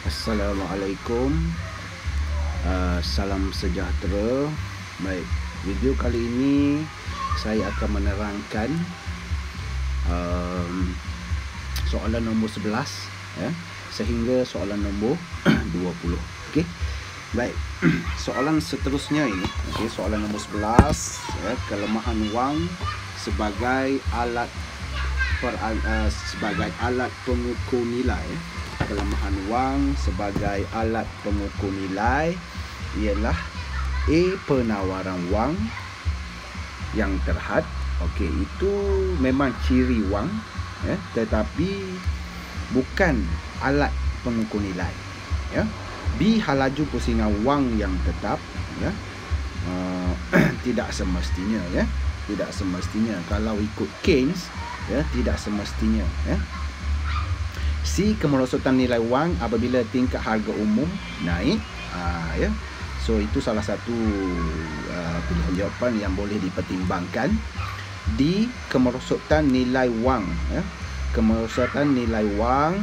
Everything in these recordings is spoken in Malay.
Assalamualaikum. Salam sejahtera. Baik, video kali ini saya akan menerangkan soalan nombor 11 ya, sehingga soalan nombor 20. Okey. Baik. Soalan seterusnya ini, okey, soalan nombor 11 ya, kelemahan wang sebagai alat pengukur nilai. Kelemahan wang sebagai alat pengukur nilai ialah A. Penawaran wang yang terhad. Okey, itu memang ciri wang ya, tetapi bukan alat pengukur nilai ya. B. Halaju pusingan wang yang tetap ya. Tidak semestinya ya. Tidak semestinya kalau ikut Keynes ya, tidak semestinya ya. C. Kemerosotan nilai wang apabila tingkat harga umum naik ya. So itu salah satu pilihan jawapan yang boleh dipertimbangkan. D. Kemerosotan nilai wang ya. Kemerosotan nilai wang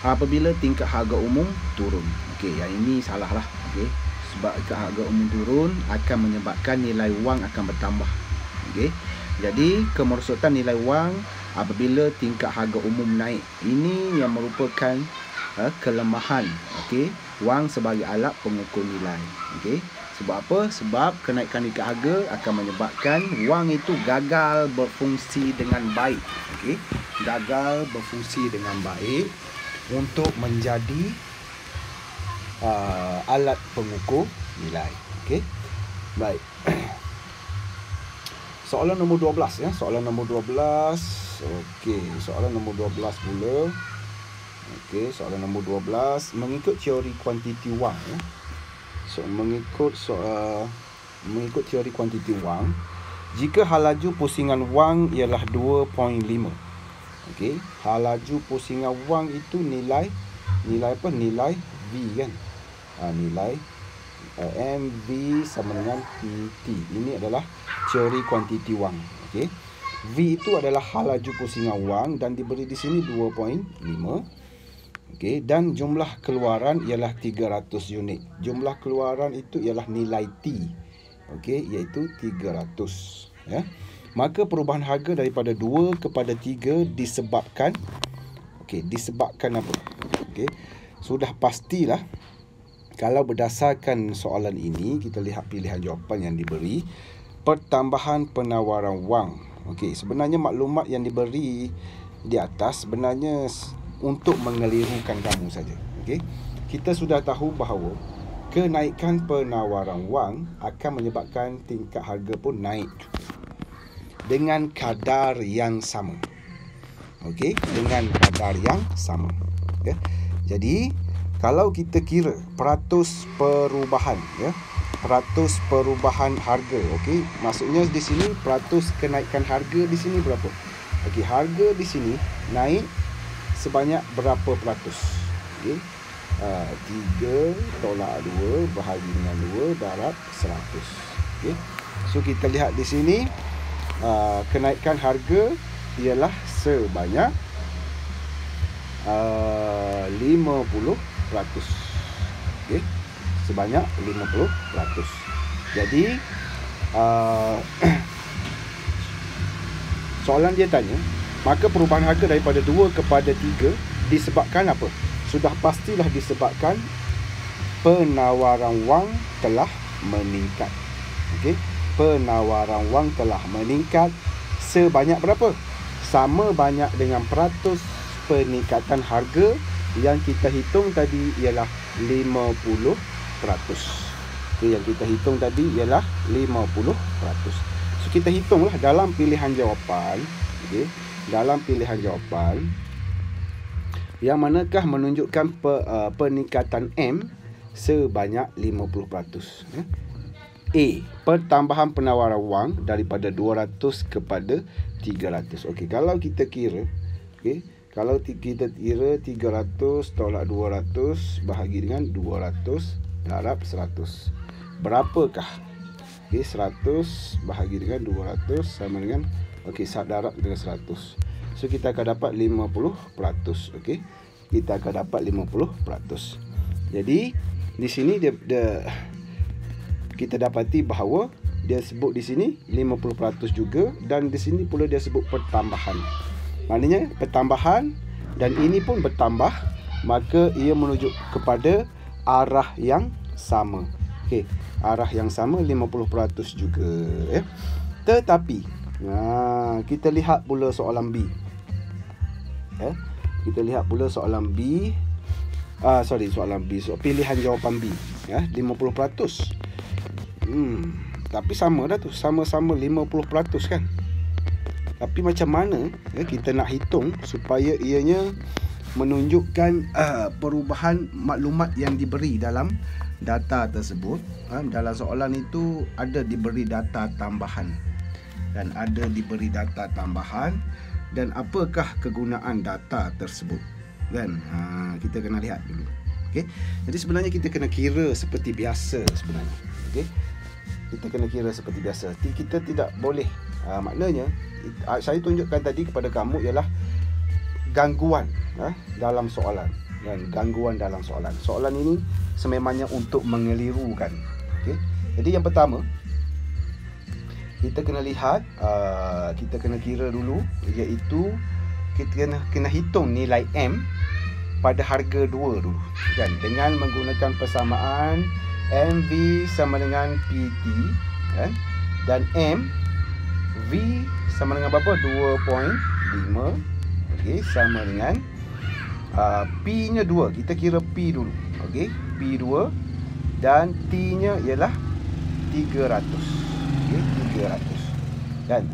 apabila tingkat harga umum turun. Okey, yang ini salah lah. Okey, sebab tingkat harga umum turun akan menyebabkan nilai wang akan bertambah. Okey, jadi kemerosotan nilai wang apabila tingkat harga umum naik, ini yang merupakan kelemahan okey, wang sebagai alat pengukur nilai. Okey, sebab apa? Sebab kenaikan tingkat harga akan menyebabkan wang itu gagal berfungsi dengan baik. Okey, gagal berfungsi dengan baik untuk menjadi alat pengukur nilai. Okey, baik. Soalan nombor 12 ya, soalan nombor 12. Okey, soalan nombor 12 pula. Okey, soalan nombor 12 mengikut teori kuantiti wang ya. So mengikut teori kuantiti wang, jika halaju pusingan wang ialah 2.5. Okey, halaju pusingan wang itu nilai apa? Nilai V kan. Nilai MV sama dengan PT. Ini adalah teori kuantiti wang. Okey. V itu adalah halaju pusingan wang dan diberi di sini 2.5. Okey, dan jumlah keluaran ialah 300 unit. Jumlah keluaran itu ialah nilai T. Okey, iaitu 300 ya. Maka perubahan harga daripada 2 kepada 3 disebabkan disebabkan apa? Okey. Sudah pastilah kalau berdasarkan soalan ini, kita lihat pilihan jawapan yang diberi. Pertambahan penawaran wang. Okey, sebenarnya maklumat yang diberi di atas sebenarnya untuk mengelirukan kamu saja. Okey, kita sudah tahu bahawa kenaikan penawaran wang akan menyebabkan tingkat harga pun naik dengan kadar yang sama. Okey, dengan kadar yang sama. Okay. Jadi kalau kita kira peratus perubahan ya, peratus perubahan harga, okey, maksudnya di sini peratus kenaikan harga di sini berapa? Okey, harga di sini naik sebanyak berapa peratus? Okey, 3 tolak 2 bahagi dengan 2 darab 100. Okey, so kita lihat di sini kenaikan harga ialah sebanyak 50%. Okey, sebanyak 50%. Jadi soalan dia tanya, maka perubahan harga daripada 2 kepada 3 disebabkan apa? Sudah pastilah disebabkan penawaran wang telah meningkat. Okey, penawaran wang telah meningkat sebanyak berapa? Sama banyak dengan peratus peningkatan harga yang kita hitung tadi ialah 50%. Okay, yang kita hitung tadi ialah 50%. So kita hitunglah dalam pilihan jawapan. Okay, dalam pilihan jawapan yang manakah menunjukkan peningkatan M sebanyak 50%. A. Pertambahan penawaran wang daripada 200 kepada 300. Okey, kalau kita kira, okey, kalau kita kira 300 tolak 200 bahagi dengan 200 darab 100. Berapakah? Okey, 100 bahagi dengan 200 sama dengan, okey, darab dengan 100. So kita akan dapat 50%. Okey, kita akan dapat 50%. Jadi di sini dia kita dapati bahawa dia sebut di sini 50% juga, dan di sini pula dia sebut pertambahan. Maknanya pertambahan dan ini pun bertambah, maka ia menuju kepada arah yang sama. Okey, arah yang sama 50% juga ya. Tetapi kita lihat pula soalan B. Ya. Kita lihat pula soalan B. Soalan B. Pilihan jawapan B ya, 50%. Tapi sama dah tu, sama-sama 50% kan. Tapi macam mana ya, kita nak hitung supaya ianya menunjukkan perubahan maklumat yang diberi dalam data tersebut. Dalam soalan itu ada diberi data tambahan dan ada diberi data tambahan, dan apakah kegunaan data tersebut kan. Kita kena lihat dulu. Okey. Jadi sebenarnya kita kena kira seperti biasa sebenarnya. Okey. Kita kena kira seperti biasa. Kita tidak boleh maknanya saya tunjukkan tadi kepada kamu ialah gangguan dalam soalan, dan gangguan dalam soalan. Soalan ini sememangnya untuk mengelirukan. Okey. Jadi yang pertama kita kena lihat, kita kena kira dulu, iaitu kita kena hitung nilai M pada harga 2 dulu kan, dengan menggunakan persamaan MV sama dengan PT kan, dan M V sama dengan berapa? 2.5. Okey, sama dengan P nya 2. Kita kira P dulu. Okey, P 2 dan T nya ialah 300. Okey, 300 kan.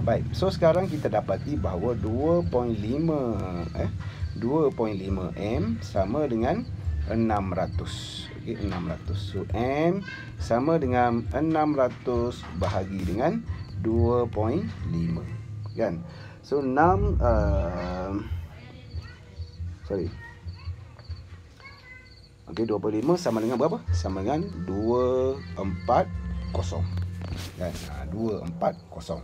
Baik. So sekarang kita dapati bahawa 2.5 M sama dengan 600. Okey, 600. So M sama dengan 600 bahagi dengan 2.5 kan. So 6 Okey, 25 sama dengan berapa? Sama dengan 240 kan. 240.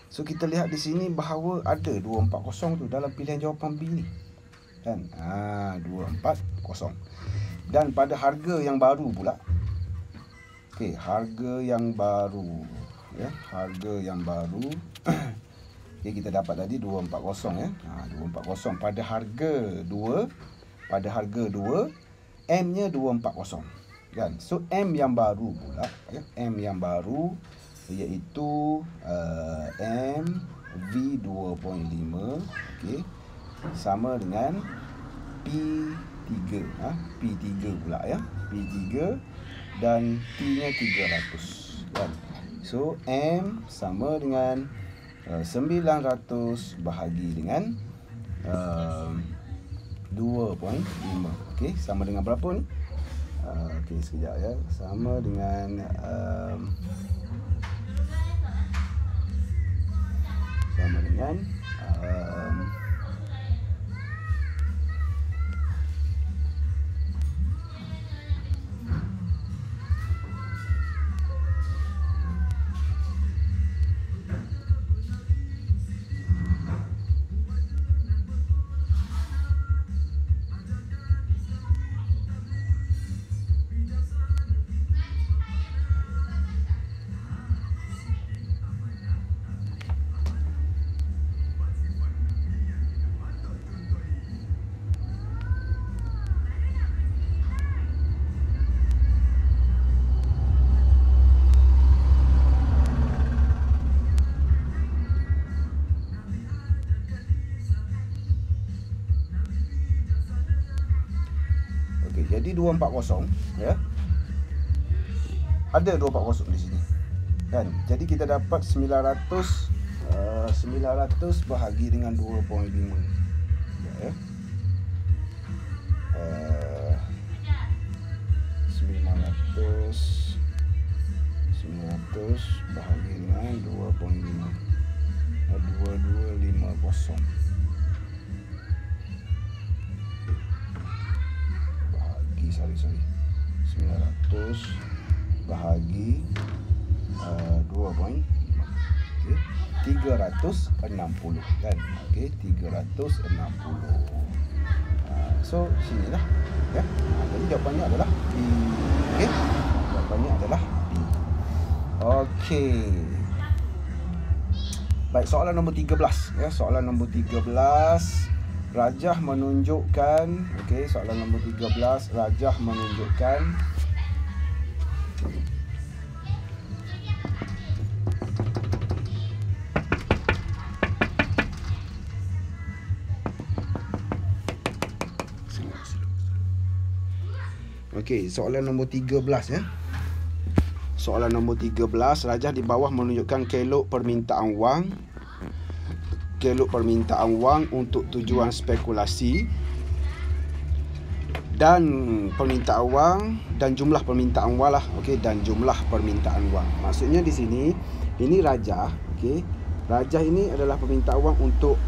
So kita lihat di sini bahawa ada 240 tu dalam pilihan jawapan B ni kan. 240. Dan pada harga yang baru pula. Okey, harga yang baru ya, harga yang baru. Okey, kita dapat tadi 240 ya. 240 pada harga 2, pada harga 2, M-nya 240 kan. So M yang baru pula ya, M yang baru iaitu MV 2.5 okey, sama dengan P3 P3 pula ya, P3 dan T-nya 300 kan. So M sama dengan 900 bahagi dengan 2.5. Okey, sama dengan berapa ni? Okey, sekejap ya. Sama dengan jadi 240 ya. Ada 240 di sini kan. Jadi kita dapat 900 bahagi dengan 2.5 ya. 900 bahagi dengan 2.5, 2250 bahagi 900 bahagi 2.5. Okey, 360 kan. Okey, 360. So sinilah ya. Jadi jawapannya adalah B. Okey. Jawapannya adalah B. Okey. Baik, soalan nombor 13 ya. Soalan nombor 13, rajah menunjukkan, okey, soalan nombor 13, rajah menunjukkan okey, soalan nombor 13 ya. Soalan nombor 13, rajah di bawah menunjukkan kelok permintaan wang. Kelok permintaan wang untuk tujuan spekulasi dan permintaan wang dan jumlah permintaan wang lah. Okey, dan jumlah permintaan wang. Maksudnya di sini ini rajah, okey. Rajah ini adalah permintaan wang untuk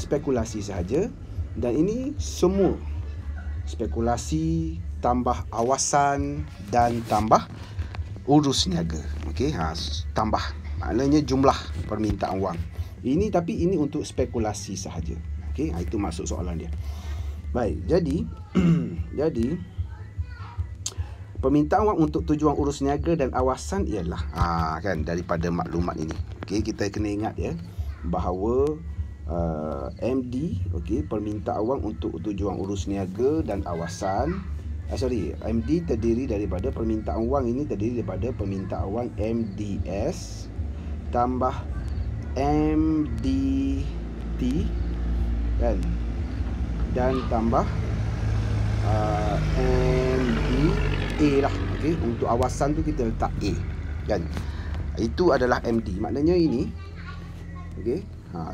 spekulasi sahaja, dan ini semua spekulasi tambah awasan dan tambah urus niaga. Okey, tambah maknanya jumlah permintaan wang. Ini tapi ini untuk spekulasi sahaja. Okey, itu maksud soalan dia. Baik, jadi jadi permintaan wang untuk tujuan urus niaga dan awasan ialah kan daripada maklumat ini. Okey, kita kena ingat ya bahawa MD, okey, permintaan wang untuk tujuan urus niaga dan awasan. MD terdiri daripada permintaan wang ini terdiri daripada permintaan wang MDS tambah MDT kan, dan tambah MDA lah. Okey, untuk awasan tu kita letak A kan. Itu adalah MD. Maknanya ini okey,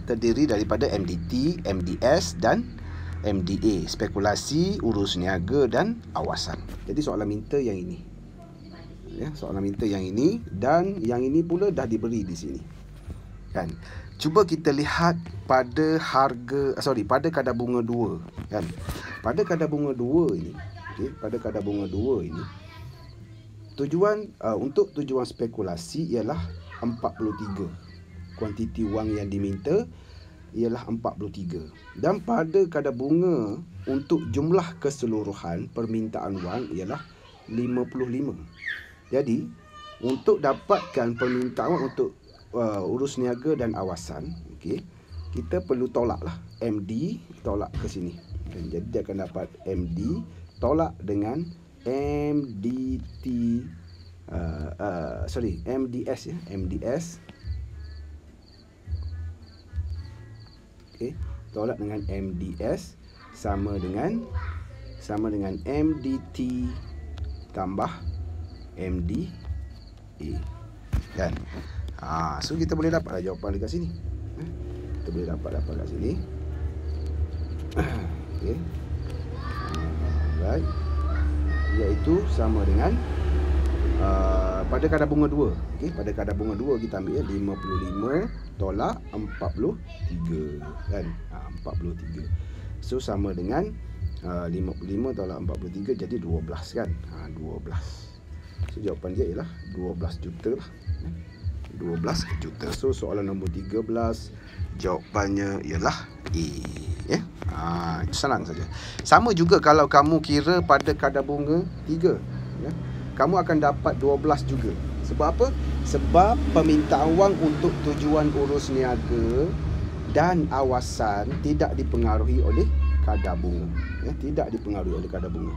terdiri daripada MDT, MDS dan MDA, spekulasi, urus niaga dan awasan. Jadi soalan minta yang ini. Ya, soalan minta yang ini, dan yang ini pula dah diberi di sini. Kan? Cuba kita lihat pada pada kadar bunga 2, kan. Pada kadar bunga 2 ini, okey, pada kadar bunga 2 ini tujuan untuk tujuan spekulasi ialah 43. Kuantiti wang yang diminta ialah 43, dan pada kadar bunga untuk jumlah keseluruhan permintaan wang ialah 55. Jadi untuk dapatkan permintaan wang untuk urus niaga dan awasan, okey, kita perlu tolaklah MD, tolak ke sini. Dan jadi dia akan dapat MD tolak dengan MDT MDS ya, MDS. Okey, tolak dengan MDS sama dengan MDT tambah MDA kan. So kita boleh dapat jawapan dekat sini. Kita boleh dapat kat sini. Okey. Right. Iaitu sama dengan pada kadar bunga 2. Okey, pada kadar bunga 2 kita ambil 55 tolak 43 kan. 43. So sama dengan 55 tolak 43 jadi 12 kan. 12. So jawapan dia ialah 12 juta lah. 12 juta. So soalan nombor 13 jawapannya ialah A ya. Itu senang saja. Sama juga kalau kamu kira pada kadar bunga 3 ya. Kamu akan dapat 12 juga. Sebab apa? Sebab permintaan wang untuk tujuan urus niaga dan awasan tidak dipengaruhi oleh kadar bunga ya, tidak dipengaruhi oleh kadar bunga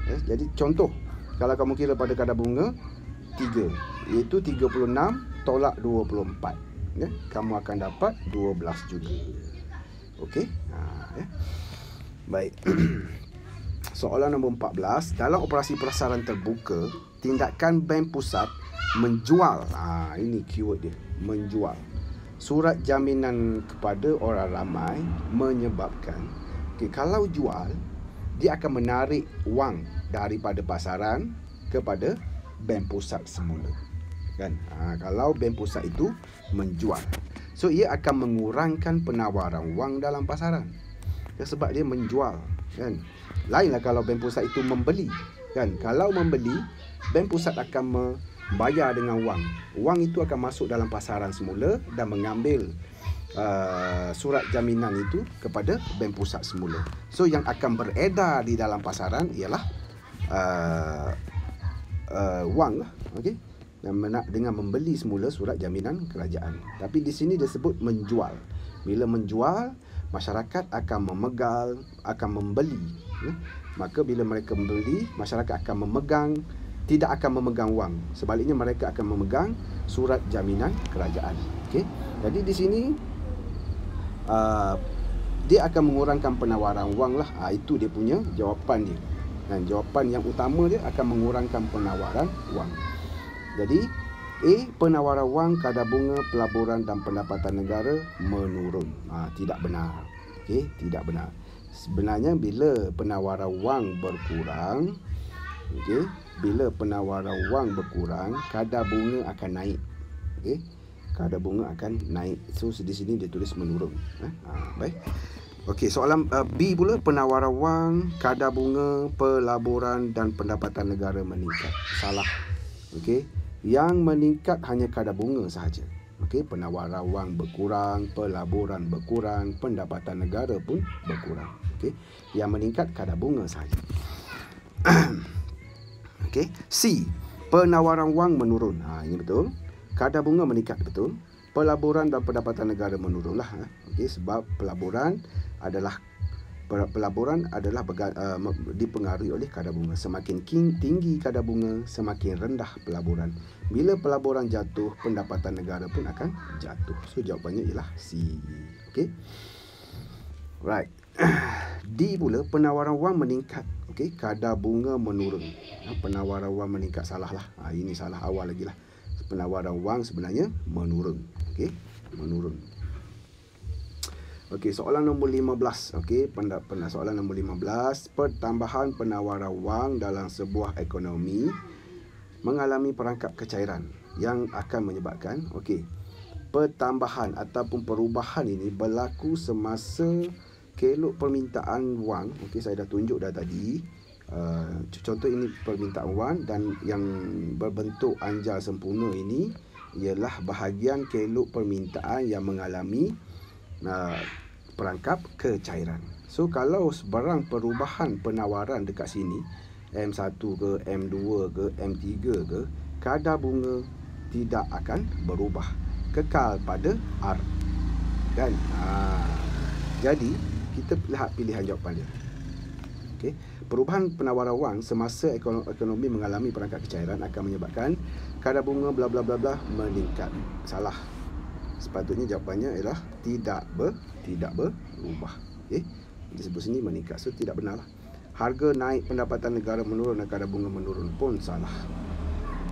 ya. Jadi contoh, kalau kamu kira pada kadar bunga 3 iaitu 36 tolak 24 ya, kamu akan dapat 12 juga. Okey, ya. Baik. Soalan nombor 14, dalam operasi perasaran terbuka, tindakan bank pusat menjual, ini keyword dia, menjual surat jaminan kepada orang ramai menyebabkan, kalau jual dia akan menarik wang daripada pasaran kepada bank pusat semula kan. Kalau bank pusat itu menjual, so ia akan mengurangkan penawaran wang dalam pasaran sebab dia menjual kan. Lainlah kalau bank pusat itu membeli kan. Kalau membeli, bank pusat akan membayar dengan wang. Wang itu akan masuk dalam pasaran semula dan mengambil surat jaminan itu kepada bank pusat semula. So yang akan beredar di dalam pasaran ialah wang lah, okey, dengan membeli semula surat jaminan kerajaan. Tapi di sini dia sebut menjual. Bila menjual, masyarakat akan memegang, akan membeli. Maka bila mereka membeli, masyarakat akan memegang, tidak akan memegang wang. Sebaliknya mereka akan memegang surat jaminan kerajaan. Okey. Jadi di sini dia akan mengurangkan penawaran wang lah. Itu dia punya jawapan dia. Dan jawapan yang utama dia akan mengurangkan penawaran wang. Jadi A, penawaran wang, kadar bunga, pelaburan dan pendapatan negara menurun. Tidak benar. Okey, tidak benar. Sebenarnya bila penawaran wang berkurang, okey, bila penawaran wang berkurang, kadar bunga akan naik. Okey, kadar bunga akan naik. So di sini dia tulis menurun. Baik. Okey, soalan B pula, penawaran wang, kadar bunga, pelaburan dan pendapatan negara meningkat. Salah. Okey, yang meningkat hanya kadar bunga sahaja. Okey, penawaran wang berkurang, pelaburan berkurang, pendapatan negara pun berkurang. Okey, yang meningkat kadar bunga sahaja. Okey, C, penawaran wang menurun. Ini betul. Kadar bunga meningkat, betul. Pelaburan dan pendapatan negara menurunlah. Okey, sebab pelaburan adalah dipengaruhi oleh kadar bunga. Semakin tinggi kadar bunga, semakin rendah pelaburan. Bila pelaburan jatuh, pendapatan negara pun akan jatuh. So jawapannya ialah C. Okey. Right. D pula, penawaran wang meningkat. Okey, kadar bunga menurun. Penawaran wang meningkat, salah lah. Ini salah awal lagi lah. Penawaran wang sebenarnya menurun. Okey, menurun. Okey, soalan nombor 15. Okey, soalan nombor 15. Pertambahan penawaran wang dalam sebuah ekonomi mengalami perangkap kecairan yang akan menyebabkan, okey, pertambahan ataupun perubahan ini berlaku semasa kelok permintaan wang. Okey, saya dah tunjuk dah tadi. Contoh ini permintaan wang, dan yang berbentuk anjal sempurna ini ialah bahagian kelok permintaan yang mengalami perangkap kecairan. So kalau sebarang perubahan penawaran dekat sini, M1 ke, M2 ke, M3 ke, kadar bunga tidak akan berubah, kekal pada R. Kan? Jadi kita lihat pilihan jawapan dia. Okey, perubahan penawaran wang semasa ekonomi mengalami perangkap kecairan akan menyebabkan kadar bunga bla bla bla bla meningkat. Salah. Sepatutnya jawapannya ialah tidak berubah. Okey, disebut sini meningkat. So tidak benarlah. Harga naik, pendapatan negara menurun dan kadar bunga menurun pun salah.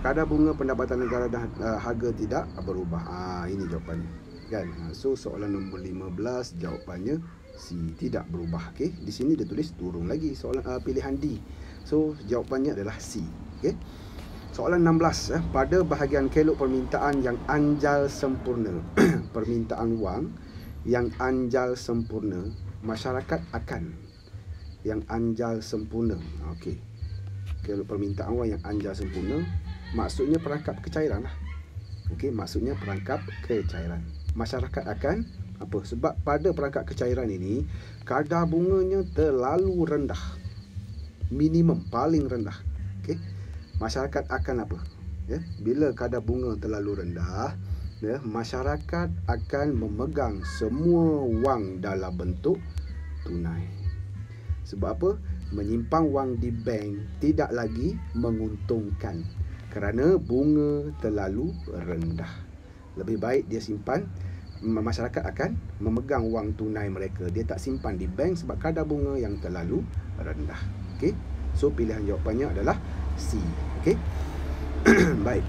Kadar bunga, pendapatan negara dan harga tidak berubah. Ini jawapannya. Kan? So soalan nombor 15 jawapannya C, tidak berubah. Okey, di sini dia tulis turun lagi. Soalan pilihan D. So jawapannya adalah C. Okey. Soalan 16, pada bahagian kelok permintaan yang anjal sempurna, permintaan wang yang anjal sempurna, masyarakat akan yang anjal sempurna. Okey, kelok permintaan wang yang anjal sempurna, maksudnya perangkap kecairan lah. Okey, maksudnya perangkap kecairan. Masyarakat akan apa? Sebab pada perangkap kecairan ini kadar bunganya terlalu rendah, minimum, paling rendah. Okey, masyarakat akan apa? Bila kadar bunga terlalu rendah, masyarakat akan memegang semua wang dalam bentuk tunai. Sebab apa? Menyimpan wang di bank tidak lagi menguntungkan kerana bunga terlalu rendah. Lebih baik dia simpan. Masyarakat akan memegang wang tunai mereka. Dia tak simpan di bank sebab kadar bunga yang terlalu rendah. Okey. So pilihan jawapannya adalah C. Okey. Baik.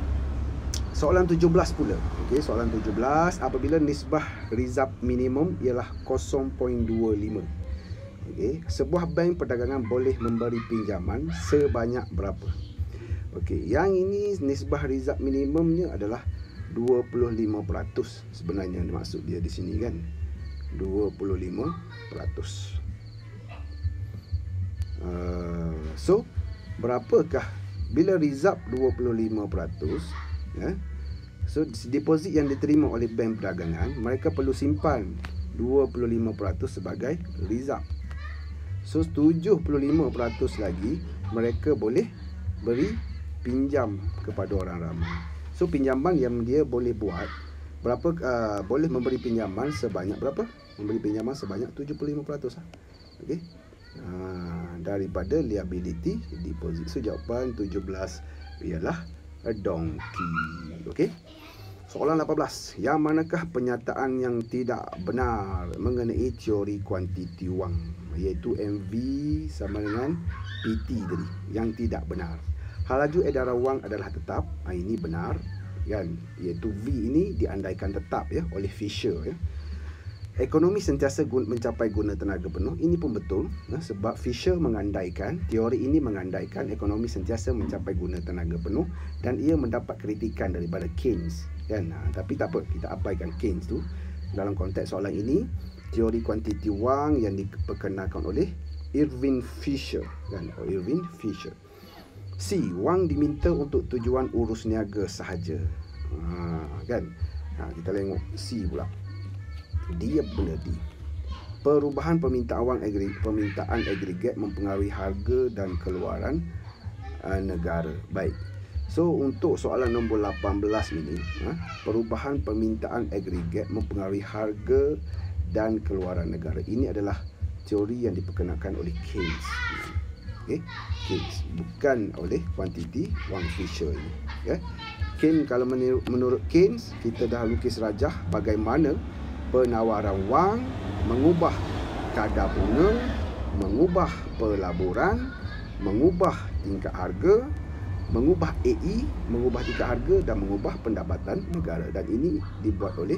Soalan 17 pula. Okey, soalan 17, apabila nisbah rizab minimum ialah 0.25. Okey, sebuah bank perdagangan boleh memberi pinjaman sebanyak berapa? Okey, yang ini nisbah rizab minimumnya adalah 25% sebenarnya maksud dia di sini kan. 25%. So berapakah bila rizab 25%, So deposit yang diterima oleh bank perdagangan, mereka perlu simpan 25% sebagai reserve. So 75% lagi mereka boleh beri pinjam kepada orang ramai. So pinjaman yang dia boleh buat berapa, boleh memberi pinjaman sebanyak berapa? Memberi pinjaman sebanyak 75% lah. Okey. Daripada liability deposit. So jawapan 17 ialah a donkey. Okey. Soalan 18. Yang manakah pernyataan yang tidak benar mengenai teori kuantiti wang? Iaitu MV sama dengan PT tadi. Yang tidak benar. Halaju edaran wang adalah tetap. Ini benar, kan? Iaitu V ini diandaikan tetap ya oleh Fisher ya. Ekonomi sentiasa mencapai guna tenaga penuh. Ini pun betul sebab Fisher mengandaikan, teori ini mengandaikan ekonomi sentiasa mencapai guna tenaga penuh dan ia mendapat kritikan daripada Keynes, kan? Tapi tak apa, kita abaikan Keynes tu dalam konteks soalan ini. Teori kuantiti wang yang diperkenalkan oleh Irving Fisher, kan? Irving Fisher. C. Wang diminta untuk tujuan urus niaga sahaja. Kan? Kita tengok C pula. Dia benar D. Perubahan permintaan wang permintaan agregat mempengaruhi harga dan keluaran negara. Baik. So untuk soalan nombor 18 ini, perubahan permintaan agregat mempengaruhi harga dan keluaran negara. Ini adalah teori yang diperkenalkan oleh Keynes. Okay? Keynes, bukan oleh kuantiti wang Fisher ini. Okay? Keynes, kalau menurut Keynes, kita dah lukis rajah bagaimana penawaran wang mengubah kadar bunga, mengubah pelaburan, mengubah tingkat harga, mengubah AE, mengubah tingkat harga dan mengubah pendapatan negara. Dan ini dibuat oleh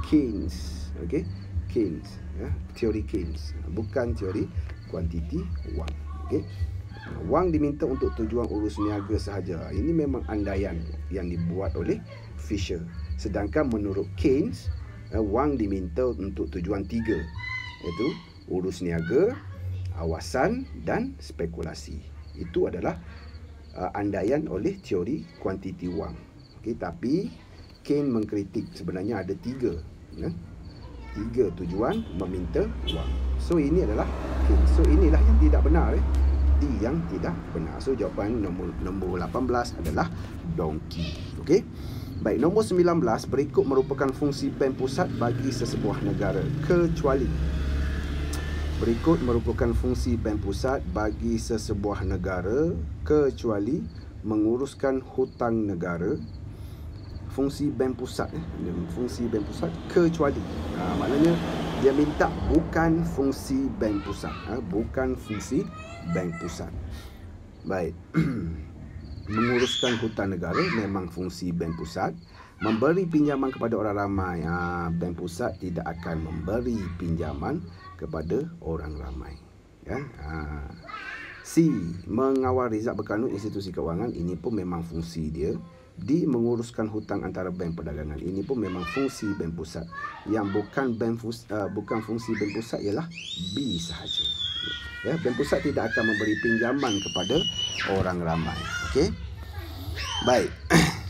Keynes. Okey, Keynes, ya, teori Keynes, bukan teori kuantiti wang. Okey. Wang diminta untuk tujuan urus niaga sahaja. Ini memang andaian yang dibuat oleh Fisher. Sedangkan menurut Keynes, wang diminta untuk tujuan 3, iaitu urus niaga, awasan dan spekulasi. Itu adalah andaian oleh teori kuantiti wang. Okey, tapi Keynes mengkritik sebenarnya ada 3, ya? 3 tujuan meminta wang. So ini adalah Keynes. So inilah yang tidak benar, D yang tidak benar. So jawapan nombor 18 adalah donkey. Okey. Baik, nombor 19, berikut merupakan fungsi bank pusat bagi sesebuah negara kecuali. Berikut merupakan fungsi bank pusat bagi sesebuah negara kecuali menguruskan hutang negara. Fungsi bank pusat, fungsi bank pusat kecuali. Maknanya dia minta bukan fungsi bank pusat, bukan fungsi bank pusat. Baik. Menguruskan hutang negara memang fungsi bank pusat. Memberi pinjaman kepada orang ramai, bank pusat tidak akan memberi pinjaman kepada orang ramai, kan? C. Mengawal rizal berkanun institusi kewangan. Ini pun memang fungsi dia. D. Menguruskan hutang antara bank perdagangan. Ini pun memang fungsi bank pusat. Yang bukan fungsi bank pusat ialah B sahaja. Ya, bank pusat tidak akan memberi pinjaman kepada orang ramai. Okey. Baik.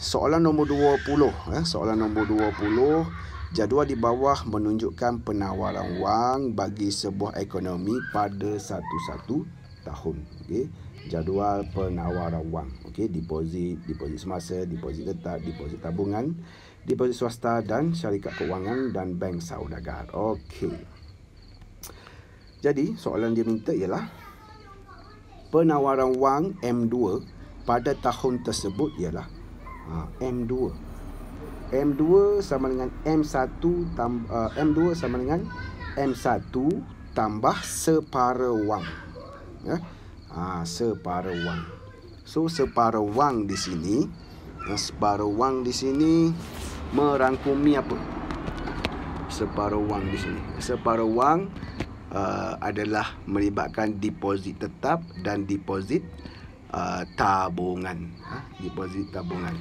Soalan nombor 20, soalan nombor 20, jadual di bawah menunjukkan penawaran wang bagi sebuah ekonomi pada satu-satu tahun. Okey. Jadual penawaran wang. Okey, deposit semasa, deposit tetap, deposit tabungan, deposit swasta dan syarikat kewangan dan bank saudagar. Okey. Jadi, soalan dia minta ialah penawaran wang M2 pada tahun tersebut ialah M2. M2 sama dengan M1 M2 sama dengan M1 tambah separa wang. Ya. Separa wang. So separa wang di sini, separa wang di sini merangkumi apa? Separa wang di sini. Separa wang adalah melibatkan deposit tetap dan deposit tabungan. Deposit tabungan.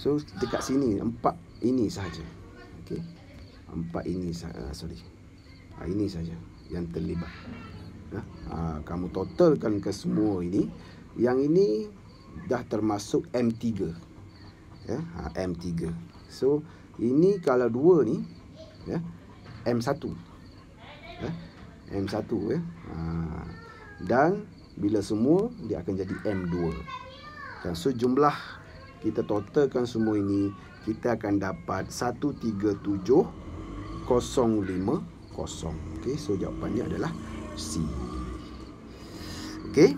So dekat sini 4 ini sahaja. Okey. 4 ini ini saja yang terlibat. Kamu totalkan ke semua ini. Yang ini dah termasuk M3. Ya, M3. So ini kalau 2 ni ya, M1 ya, M1 ya. Dan bila semua dia akan jadi M2. So jumlah kita totalkan semua ini, kita akan dapat 137,050. Okey, so jawapannya adalah C. Okey.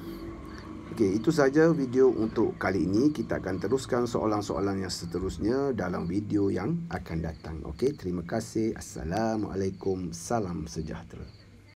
Okey, itu saja video untuk kali ini. Kita akan teruskan soalan-soalan yang seterusnya dalam video yang akan datang. Okey, terima kasih. Assalamualaikum. Salam sejahtera.